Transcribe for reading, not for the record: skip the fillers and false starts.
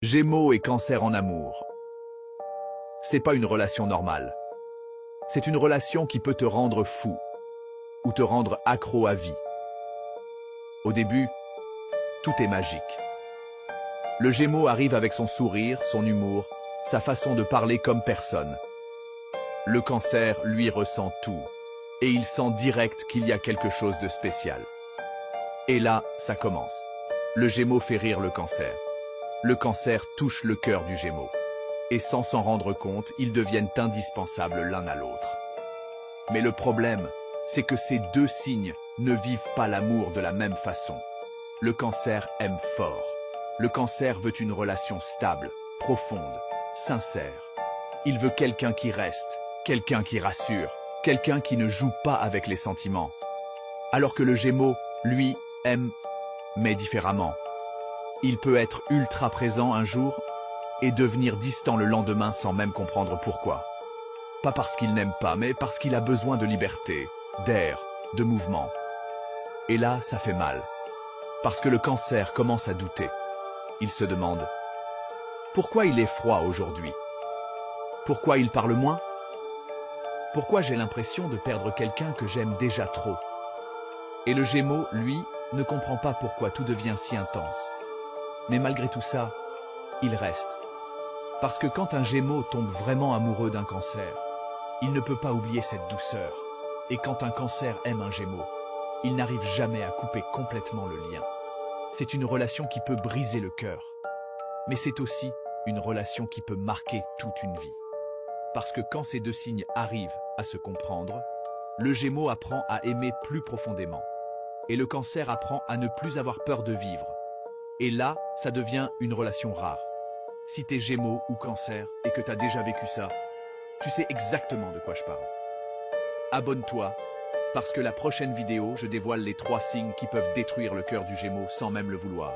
Gémeaux et Cancer en amour. C'est pas une relation normale. C'est une relation qui peut te rendre fou ou te rendre accro à vie. Au début, tout est magique. Le Gémeaux arrive avec son sourire, son humour, sa façon de parler comme personne. Le Cancer, lui, ressent tout, et il sent direct qu'il y a quelque chose de spécial. Et là, ça commence. Le Gémeaux fait rire le Cancer. Le Cancer touche le cœur du Gémeaux. Et sans s'en rendre compte, ils deviennent indispensables l'un à l'autre. Mais le problème, c'est que ces deux signes ne vivent pas l'amour de la même façon. Le Cancer aime fort. Le Cancer veut une relation stable, profonde, sincère. Il veut quelqu'un qui reste, quelqu'un qui rassure, quelqu'un qui ne joue pas avec les sentiments. Alors que le Gémeaux, lui, aime, mais différemment. Il peut être ultra présent un jour et devenir distant le lendemain sans même comprendre pourquoi. Pas parce qu'il n'aime pas, mais parce qu'il a besoin de liberté, d'air, de mouvement. Et là, ça fait mal. Parce que le Cancer commence à douter. Il se demande « Pourquoi il est froid aujourd'hui? Pourquoi il parle moins? Pourquoi j'ai l'impression de perdre quelqu'un que j'aime déjà trop ?» Et le Gémeaux, lui, ne comprend pas pourquoi tout devient si intense. Mais malgré tout ça, il reste. Parce que quand un Gémeaux tombe vraiment amoureux d'un Cancer, il ne peut pas oublier cette douceur. Et quand un Cancer aime un Gémeaux, il n'arrive jamais à couper complètement le lien. C'est une relation qui peut briser le cœur. Mais c'est aussi une relation qui peut marquer toute une vie. Parce que quand ces deux signes arrivent à se comprendre, le Gémeaux apprend à aimer plus profondément. Et le Cancer apprend à ne plus avoir peur de vivre. Et là, ça devient une relation rare. Si t'es Gémeaux ou Cancer et que t'as déjà vécu ça, tu sais exactement de quoi je parle. Abonne-toi, parce que la prochaine vidéo, je dévoile les 3 signes qui peuvent détruire le cœur du Gémeaux sans même le vouloir.